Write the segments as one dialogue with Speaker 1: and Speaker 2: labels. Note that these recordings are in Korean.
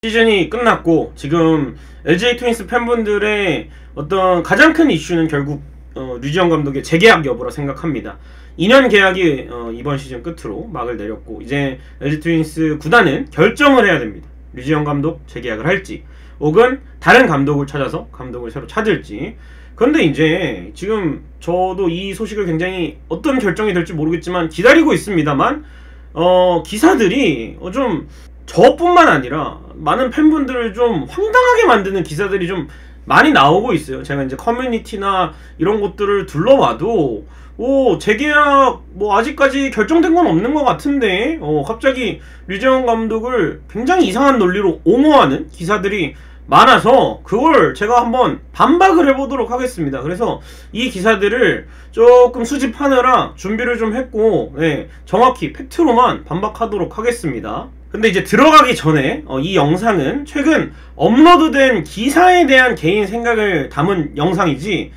Speaker 1: 시즌이 끝났고 지금 LG 트윈스 팬분들의 어떤 가장 큰 이슈는 결국 류지영 감독의 재계약 여부라 생각합니다. 2년 계약이 이번 시즌 끝으로 막을 내렸고 이제 LG 트윈스 구단은 결정을 해야 됩니다. 류지영 감독 재계약을 할지 혹은 다른 감독을 찾아서 감독을 새로 찾을지. 그런데 이제 지금 저도 이 소식을 굉장히 어떤 결정이 될지 모르겠지만 기다리고 있습니다만 기사들이 좀 저뿐만 아니라 많은 팬분들을 좀 황당하게 만드는 기사들이 좀 많이 나오고 있어요. 제가 이제 커뮤니티나 이런 곳들을 둘러봐도 재계약 아직까지 결정된 건 없는 것 같은데 갑자기 류지영 감독을 굉장히 이상한 논리로 옹호하는 기사들이 많아서 그걸 제가 한번 반박을 해보도록 하겠습니다. 그래서 이 기사들을 조금 수집하느라 준비를 좀 했고 정확히 팩트로만 반박하도록 하겠습니다. 근데 이제 들어가기 전에 이 영상은 최근 업로드된 기사에 대한 개인 생각을 담은 영상이지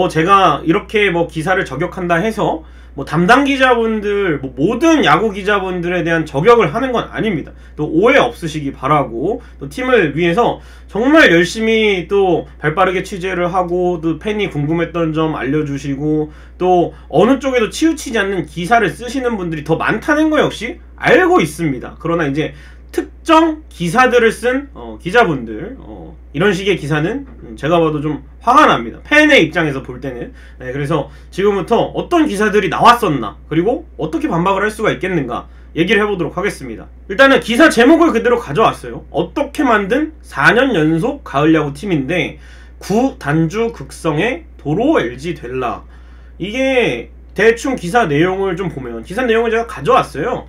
Speaker 1: 제가 이렇게 기사를 저격한다 해서 담당 기자분들 모든 야구 기자분들에 대한 저격을 하는 건 아닙니다. 또 오해 없으시기 바라고 또 팀을 위해서 정말 열심히 또 발빠르게 취재를 하고 또 팬이 궁금했던 점 알려주시고 또 어느 쪽에도 치우치지 않는 기사를 쓰시는 분들이 더 많다는 거 역시 알고 있습니다. 그러나 이제 특정 기사들을 쓴 기자분들 이런 식의 기사는 제가 봐도 좀 화가 납니다. 팬의 입장에서 볼 때는. 그래서 지금부터 어떤 기사들이 나왔었나 그리고 어떻게 반박을 할 수가 있겠는가 얘기를 해보도록 하겠습니다. 일단은 기사 제목을 그대로 가져왔어요. 어떻게 만든 4년 연속 가을야구 팀인데 구단주 극성의 도로 LG 될라. 이게 대충 기사 내용을 좀 보면 기사 내용을 제가 가져왔어요.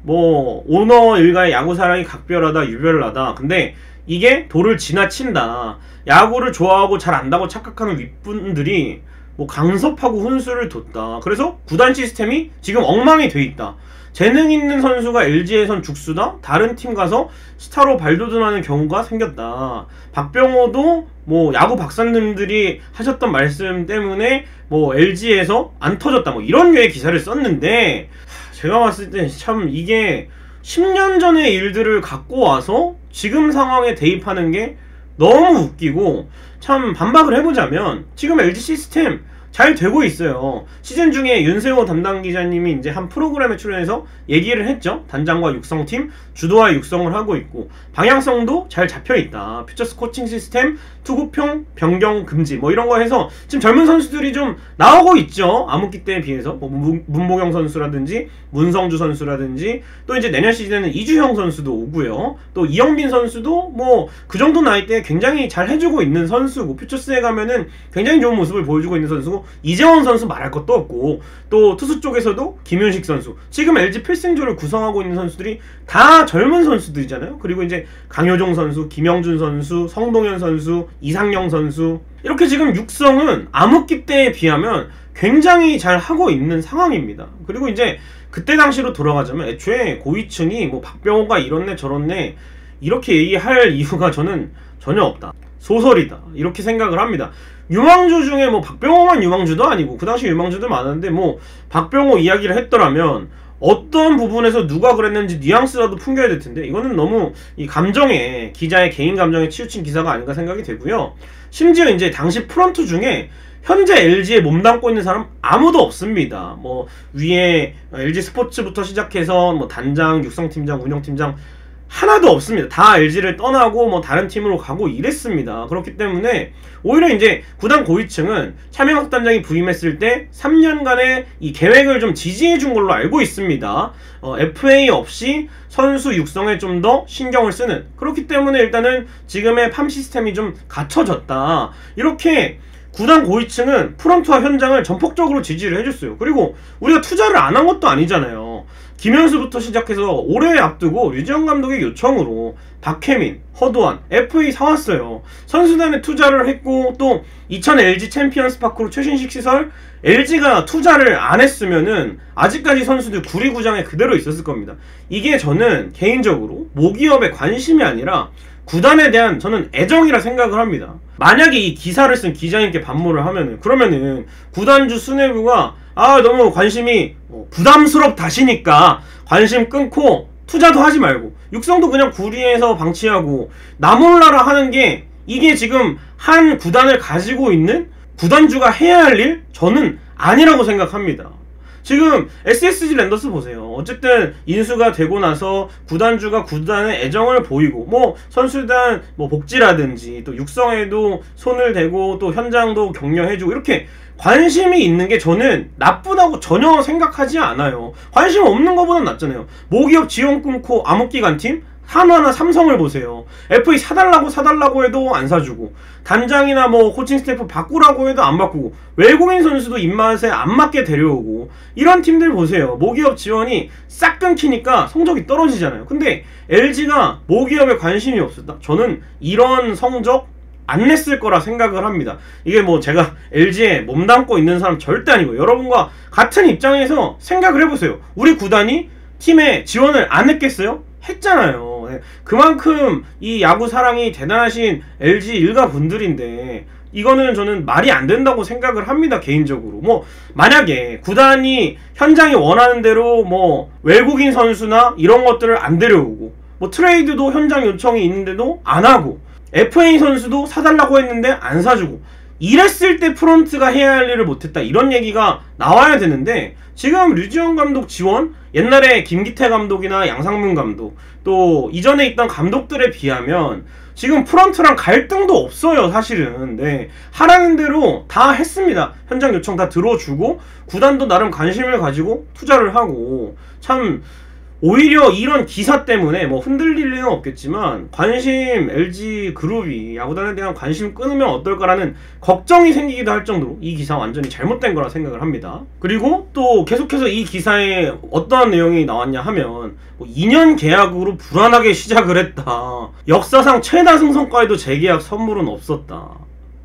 Speaker 1: 오너 일가의 야구 사랑이 각별하다 유별나다. 근데 이게 도를 지나친다. 야구를 좋아하고 잘 안다고 착각하는 윗분들이 강섭하고 훈수를 뒀다. 그래서 구단 시스템이 지금 엉망이 돼 있다. 재능 있는 선수가 LG에선 죽수다. 다른 팀 가서 스타로 발돋움하는 경우가 생겼다. 박병호도 야구 박사님들이 하셨던 말씀 때문에 LG에서 안 터졌다. 이런 류의 기사를 썼는데 제가 봤을 때 참 이게 10년 전의 일들을 갖고 와서 지금 상황에 대입하는 게 너무 웃기고 참 반박을 해보자면 지금 LG 시스템 잘 되고 있어요. 시즌 중에 윤세호 담당 기자님이 이제 한 프로그램에 출연해서 얘기를 했죠. 단장과 육성팀 주도와 육성을 하고 있고 방향성도 잘 잡혀있다. 퓨처스 코칭 시스템 투구평 변경 금지 이런 거 해서 지금 젊은 선수들이 좀 나오고 있죠. 암흑기 때에 비해서 문보경 선수라든지 문성주 선수라든지 또 이제 내년 시즌에는 이주형 선수도 오고요. 또 이영빈 선수도 그 정도 나이대에 굉장히 잘 해주고 있는 선수고 퓨처스에 가면은 굉장히 좋은 모습을 보여주고 있는 선수고 이재원 선수 말할 것도 없고 또 투수 쪽에서도 김윤식 선수 지금 LG 필승조를 구성하고 있는 선수들이 다 젊은 선수들이잖아요. 그리고 이제 강효종 선수, 김영준 선수, 성동현 선수, 이상영 선수 이렇게 지금 육성은 암흑기 때에 비하면 굉장히 잘 하고 있는 상황입니다. 그리고 이제 그때 당시로 돌아가자면 애초에 고위층이 박병호가 이렇네 저렇네 이렇게 얘기할 이유가 저는 전혀 없다. 소설이다. 이렇게 생각을 합니다. 유망주 중에 박병호만 유망주도 아니고 그 당시 유망주도 많았는데 박병호 이야기를 했더라면 어떤 부분에서 누가 그랬는지 뉘앙스라도 풍겨야 될 텐데 이거는 너무 이 감정에 기자의 개인 감정에 치우친 기사가 아닌가 생각이 되고요. 심지어 이제 당시 프런트 중에 현재 LG에 몸담고 있는 사람 아무도 없습니다. 위에 LG 스포츠부터 시작해서 단장, 육성팀장, 운영팀장 하나도 없습니다. 다 LG를 떠나고 다른 팀으로 가고 이랬습니다. 그렇기 때문에 오히려 이제 구단 고위층은 차명학 단장이 부임했을 때 3년간의 이 계획을 좀 지지해 준 걸로 알고 있습니다. FA 없이 선수 육성에 좀 더 신경을 쓰는 그렇기 때문에 일단은 지금의 팜 시스템이 좀 갖춰졌다. 이렇게 구단 고위층은 프런트와 현장을 전폭적으로 지지를 해줬어요. 그리고 우리가 투자를 안 한 것도 아니잖아요. 김현수부터 시작해서 올해 앞두고 류지영 감독의 요청으로 박혜민, 허도한, FA 사왔어요. 선수단에 투자를 했고 또 2000 LG 챔피언스 파크로 최신식 시설 LG가 투자를 안 했으면은 아직까지 선수들 구리구장에 그대로 있었을 겁니다. 이게 저는 개인적으로 모기업의 관심이 아니라 구단에 대한 저는 애정이라 생각을 합니다. 만약에 이 기사를 쓴 기자님께 반문을 하면은 그러면은 구단주 수뇌부가 너무 관심이 부담스럽다시니까 관심 끊고 투자도 하지 말고 육성도 그냥 구리에서 방치하고 나 몰라라 하는 게 이게 지금 한 구단을 가지고 있는 구단주가 해야 할 일? 저는 아니라고 생각합니다. 지금 SSG 랜더스 보세요. 어쨌든 인수가 되고 나서 구단주가 구단의 애정을 보이고 뭐 선수단 뭐 복지라든지 또 육성에도 손을 대고 또 현장도 격려해주고 이렇게 관심이 있는 게 저는 나쁘다고 전혀 생각하지 않아요. 관심 없는 것보단 낫잖아요. 모기업 지원 끊고 암흑기관 팀? 한화나 삼성을 보세요. FA 사달라고 해도 안 사주고 단장이나 뭐 코칭 스태프 바꾸라고 해도 안 바꾸고 외국인 선수도 입맛에 안 맞게 데려오고 이런 팀들 보세요. 모기업 지원이 싹 끊기니까 성적이 떨어지잖아요. 근데 LG가 모기업에 관심이 없었다? 저는 이런 성적 안 냈을 거라 생각을 합니다. 이게 뭐 제가 LG에 몸담고 있는 사람 절대 아니고 여러분과 같은 입장에서 생각을 해보세요. 우리 구단이 팀에 지원을 안 했겠어요? 했잖아요. 그만큼 이 야구 사랑이 대단하신 LG 일가 분들인데 이거는 저는 말이 안 된다고 생각을 합니다. 개인적으로 뭐 만약에 구단이 현장이 원하는 대로 뭐 외국인 선수나 이런 것들을 안 데려오고 뭐 트레이드도 현장 요청이 있는데도 안 하고 FA 선수도 사달라고 했는데 안 사주고 이랬을 때 프런트가 해야 할 일을 못했다 이런 얘기가 나와야 되는데 지금 류지영 감독 지원 옛날에 김기태 감독이나 양상문 감독 또 이전에 있던 감독들에 비하면 지금 프런트랑 갈등도 없어요. 사실은 네, 하라는 대로 다 했습니다. 현장 요청 다 들어주고 구단도 나름 관심을 가지고 투자를 하고 참 오히려 이런 기사 때문에 뭐 흔들릴 리는 없겠지만 관심 LG 그룹이 야구단에 대한 관심 끊으면 어떨까라는 걱정이 생기기도 할 정도로 이 기사 완전히 잘못된 거라 생각을 합니다. 그리고 또 계속해서 이 기사에 어떠한 내용이 나왔냐 하면 뭐 2년 계약으로 불안하게 시작을 했다. 역사상 최다 승성과에도 재계약 선물은 없었다.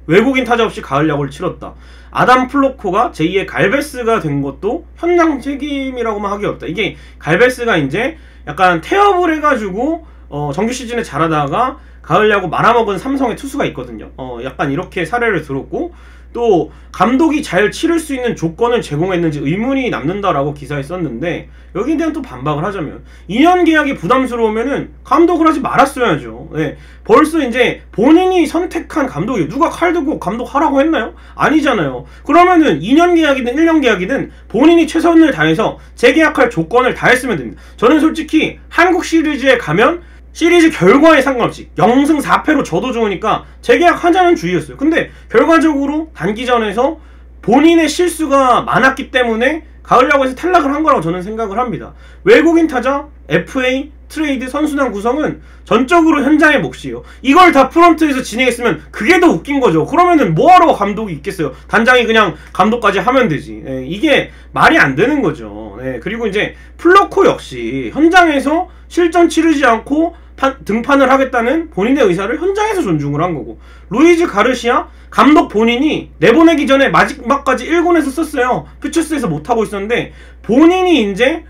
Speaker 1: 외국인 타자 없이 가을 야구를 치렀다. 아담 플로코가 제2의 갈베스가 된 것도 현장 책임이라고만 하기 어렵다. 이게 갈베스가 이제 약간 태업을 해가지고 정규 시즌에 잘하다가 가을 야구 말아먹은 삼성의 투수가 있거든요. 약간 이렇게 사례를 들었고 또 감독이 잘 치를 수 있는 조건을 제공했는지 의문이 남는다라고 기사에 썼는데 여기에 대한 또 반박을 하자면 2년 계약이 부담스러우면은 감독을 하지 말았어야죠. 네. 벌써 이제 본인이 선택한 감독이 누가 칼 들고 감독하라고 했나요? 아니잖아요. 그러면은 2년 계약이든 1년 계약이든 본인이 최선을 다해서 재계약할 조건을 다 했으면 됩니다. 저는 솔직히 한국 시리즈에 가면 시리즈 결과에 상관없이 0승 4패로 져도 좋으니까 재계약하자는 주의였어요. 근데 결과적으로 단기전에서 본인의 실수가 많았기 때문에 가을 야구에서 탈락을 한 거라고 저는 생각을 합니다. 외국인 타자, FA, 트레이드, 선수단 구성은 전적으로 현장의 몫이에요. 이걸 다 프런트에서 진행했으면 그게 더 웃긴 거죠. 그러면은 뭐하러 감독이 있겠어요. 단장이 그냥 감독까지 하면 되지. 네, 이게 말이 안 되는 거죠. 네, 그리고 이제 플로코 역시 현장에서 실전 치르지 않고 등판을 하겠다는 본인의 의사를 현장에서 존중을 한 거고 루이즈 가르시아 감독 본인이 내보내기 전에 마지막까지 1군에서 썼어요. 퓨처스에서 못하고 있었는데 본인이 이제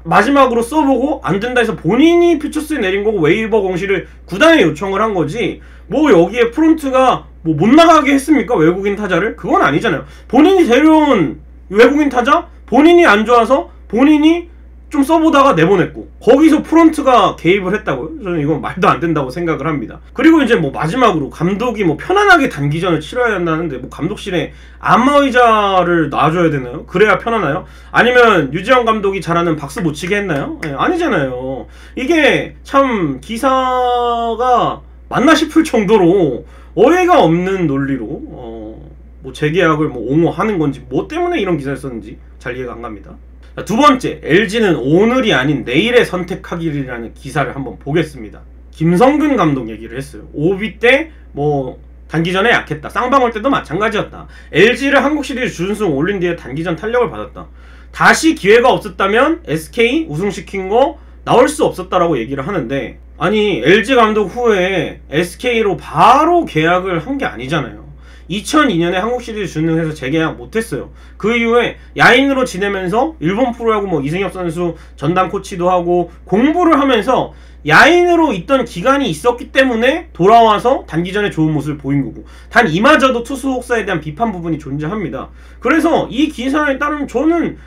Speaker 1: 마지막으로 써보고 안 된다 해서 본인이 퓨처스에 내린 거고 웨이버 공시를 구단에 요청을 한 거지 뭐 여기에 프론트가 뭐 못 나가게 했습니까? 외국인 타자를? 그건 아니잖아요. 본인이 데려온 외국인 타자? 본인이 안 좋아서 본인이 좀 써보다가 내보냈고 거기서 프론트가 개입을 했다고요? 저는 이건 말도 안 된다고 생각을 합니다. 그리고 이제 뭐 마지막으로 감독이 뭐 편안하게 단기전을 치러야 한다는데 뭐 감독실에 안마의자를 놔줘야 되나요? 그래야 편하나요? 아니면 유지영 감독이 잘하는 박수 못 치게 했나요? 네, 아니잖아요. 이게 참 기사가 맞나 싶을 정도로 어이가 없는 논리로 뭐 재계약을 뭐 옹호하는 건지 뭐 때문에 이런 기사를 썼는지 잘 이해가 안 갑니다. 두 번째, LG는 오늘이 아닌 내일에 선택하기라는 기사를 한번 보겠습니다. 김성근 감독 얘기를 했어요. 오비 때 뭐 단기전에 약했다. 쌍방울 때도 마찬가지였다. LG를 한국 시리즈 준우승 올린 뒤에 단기전 탄력을 받았다. 다시 기회가 없었다면 SK 우승시킨 거 나올 수 없었다라고 얘기를 하는데 아니 LG 감독 후에 SK로 바로 계약을 한 게 아니잖아요. 2002년에 한국 시리즈 준우승해서 재계약 못했어요. 그 이후에 야인으로 지내면서 일본 프로야구 뭐 이승엽 선수 전담 코치도 하고 공부를 하면서 야인으로 있던 기간이 있었기 때문에 돌아와서 단기전에 좋은 모습을 보인 거고 단 이마저도 투수 혹사에 대한 비판 부분이 존재합니다. 그래서 이 기사에 따르면 저는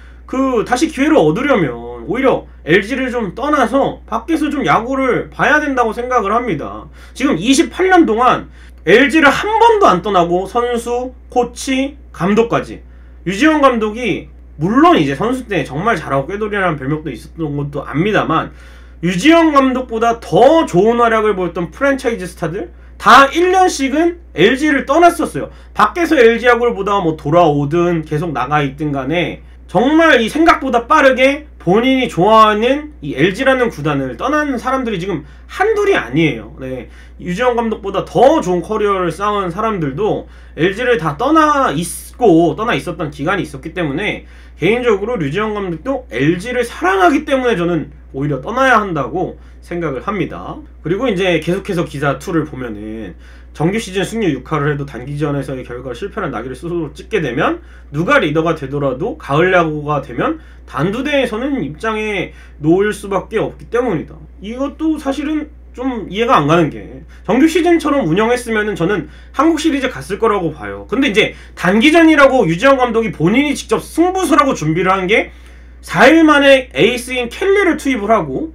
Speaker 1: 다시 기회를 얻으려면 오히려 LG를 좀 떠나서 밖에서 좀 야구를 봐야 된다고 생각을 합니다. 지금 28년 동안 LG를 한 번도 안 떠나고 선수, 코치, 감독까지 류지영 감독이 물론 이제 선수 때 정말 잘하고 꾀돌이라는 별명도 있었던 것도 압니다만 류지영 감독보다 더 좋은 활약을 보였던 프랜차이즈 스타들 다 1년씩은 LG를 떠났었어요. 밖에서 LG 야구를 보다가 뭐 돌아오든 계속 나가 있든 간에 정말 이 생각보다 빠르게 본인이 좋아하는 이 LG라는 구단을 떠나는 사람들이 지금 한둘이 아니에요. 네. 유지영 감독보다 더 좋은 커리어를 쌓은 사람들도 LG를 다 떠나 있었던 기간이 있었기 때문에 개인적으로 류지영 감독도 LG를 사랑하기 때문에 저는 오히려 떠나야 한다고 생각을 합니다. 그리고 이제 계속해서 기사 2를 보면은 정규 시즌 승률 6할을 해도 단기전에서의 결과가 실패한 낙이를 스스로 찍게 되면 누가 리더가 되더라도 가을 야구가 되면 단두대에서는 입장에 놓을 수밖에 없기 때문이다. 이것도 사실은 좀 이해가 안 가는 게 정규 시즌처럼 운영했으면은 저는 한국 시리즈 갔을 거라고 봐요. 근데 이제 단기전이라고 유지영 감독이 본인이 직접 승부수라고 준비를 한 게 4일 만에 에이스인 켈리를 투입을 하고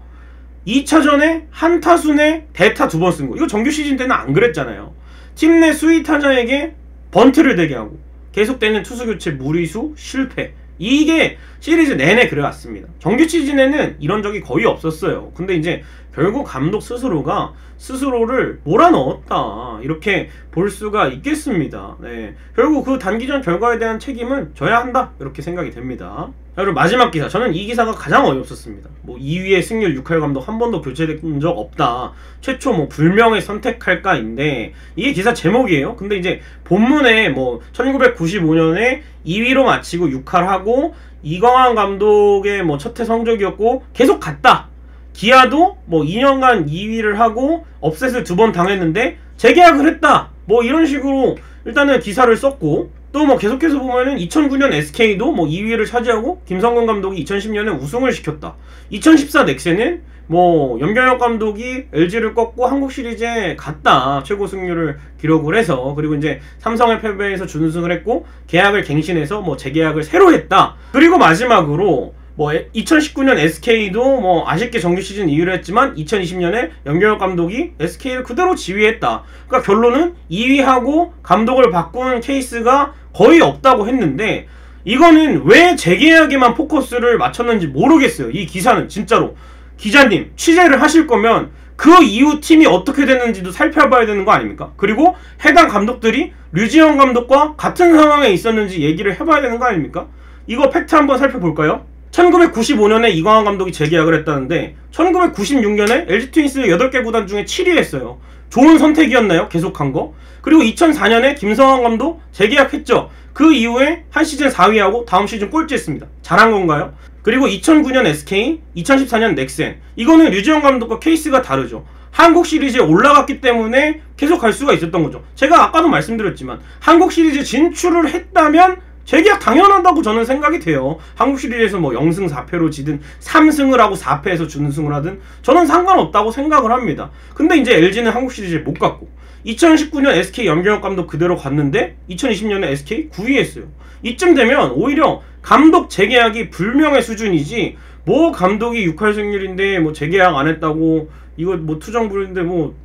Speaker 1: 2차전에 한 타순에 대타 2번 쓴 거. 이거 정규 시즌 때는 안 그랬잖아요. 팀 내 수위 타자에게 번트를 대게 하고 계속되는 투수 교체 무리수 실패. 이게 시리즈 내내 그래왔습니다. 정규 시즌에는 이런 적이 거의 없었어요. 근데 이제 결국 감독 스스로가 스스로를 몰아넣었다 이렇게 볼 수가 있겠습니다. 네. 결국 그 단기전 결과에 대한 책임은 져야 한다 이렇게 생각이 됩니다. 그리고 마지막 기사, 저는 이 기사가 가장 어이없었습니다. 뭐 2위의 승률 6할 감독 한 번도 교체된 적 없다. 최초 뭐 불명예 선택할까인데 이게 기사 제목이에요. 근데 이제 본문에 뭐 1995년에 2위로 마치고 6할 하고 이광환 감독의 뭐 첫해 성적이었고 계속 갔다. 기아도 뭐 2년간 2위를 하고 업셋을 2번 당했는데 재계약을 했다. 뭐 이런 식으로 일단은 기사를 썼고 또 뭐 계속해서 보면은 2009년 SK도 뭐 2위를 차지하고 김성근 감독이 2010년에 우승을 시켰다. 2014 넥센은 뭐 염경엽 감독이 LG를 꺾고 한국 시리즈에 갔다. 최고 승률을 기록을 해서 그리고 이제 삼성의 패배에서 준우승을 했고 계약을 갱신해서 뭐 재계약을 새로 했다. 그리고 마지막으로 뭐 2019년 SK도 뭐 아쉽게 정규 시즌 2위를 했지만 2020년에 염경엽 감독이 SK를 그대로 지휘했다. 그러니까 결론은 2위하고 감독을 바꾼 케이스가 거의 없다고 했는데 이거는 왜 재계약에만 포커스를 맞췄는지 모르겠어요. 이 기사는 진짜로 기자님 취재를 하실 거면 그 이후 팀이 어떻게 됐는지도 살펴봐야 되는 거 아닙니까? 그리고 해당 감독들이 류지영 감독과 같은 상황에 있었는지 얘기를 해봐야 되는 거 아닙니까? 이거 팩트 한번 살펴볼까요? 1995년에 이광환 감독이 재계약을 했다는데 1996년에 LG 트윈스 8개 구단 중에 7위 했어요. 좋은 선택이었나요? 계속한 거. 그리고 2004년에 김성환 감독 재계약했죠. 그 이후에 한 시즌 4위하고 다음 시즌 꼴찌했습니다. 잘한 건가요? 그리고 2009년 SK, 2014년 넥센. 이거는 류지영 감독과 케이스가 다르죠. 한국 시리즈에 올라갔기 때문에 계속 갈 수가 있었던 거죠. 제가 아까도 말씀드렸지만 한국 시리즈 진출을 했다면 재계약 당연하다고 저는 생각이 돼요. 한국 시리즈에서 뭐 0승 4패로 지든 3승을 하고 4패에서 준우승을 하든 저는 상관없다고 생각을 합니다. 근데 이제 LG는 한국 시리즈에 못 갔고 2019년 SK 염경엽 감독 그대로 갔는데 2020년에 SK 9위 했어요. 이쯤 되면 오히려 감독 재계약이 불명예 수준이지 뭐 감독이 6할 승률인데 뭐 재계약 안 했다고 이거 뭐 투정부인데 뭐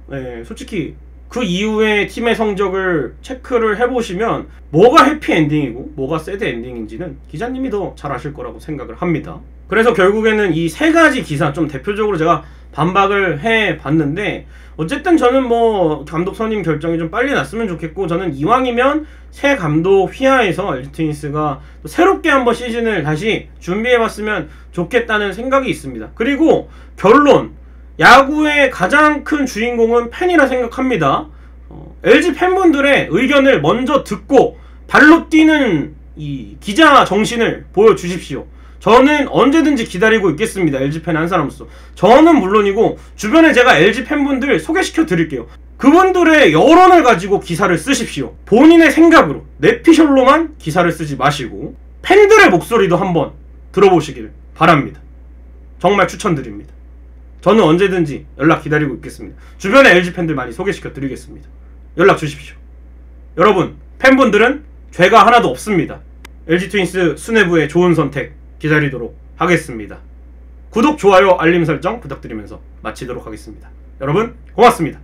Speaker 1: 솔직히 그 이후에 팀의 성적을 체크를 해보시면 뭐가 해피엔딩이고 뭐가 새드엔딩인지는 기자님이 더 잘 아실 거라고 생각을 합니다. 그래서 결국에는 이 세 가지 기사 좀 대표적으로 제가 반박을 해봤는데 어쨌든 저는 뭐 감독 선임 결정이 좀 빨리 났으면 좋겠고 저는 이왕이면 새 감독 휘하에서 LG 트윈스가 또 새롭게 한번 시즌을 다시 준비해봤으면 좋겠다는 생각이 있습니다. 그리고 결론, 야구의 가장 큰 주인공은 팬이라 생각합니다. LG 팬분들의 의견을 먼저 듣고 발로 뛰는 이 기자 정신을 보여주십시오. 저는 언제든지 기다리고 있겠습니다. LG 팬 한 사람으로서. 저는 물론이고 주변에 제가 LG 팬분들 소개시켜 드릴게요. 그분들의 여론을 가지고 기사를 쓰십시오. 본인의 생각으로, 내피셜로만 기사를 쓰지 마시고 팬들의 목소리도 한번 들어보시길 바랍니다. 정말 추천드립니다. 저는 언제든지 연락 기다리고 있겠습니다. 주변에 LG 팬들 많이 소개시켜 드리겠습니다. 연락 주십시오. 여러분, 팬분들은 죄가 하나도 없습니다. LG 트윈스 수뇌부의 좋은 선택 기다리도록 하겠습니다. 구독, 좋아요, 알림 설정 부탁드리면서 마치도록 하겠습니다. 여러분 고맙습니다.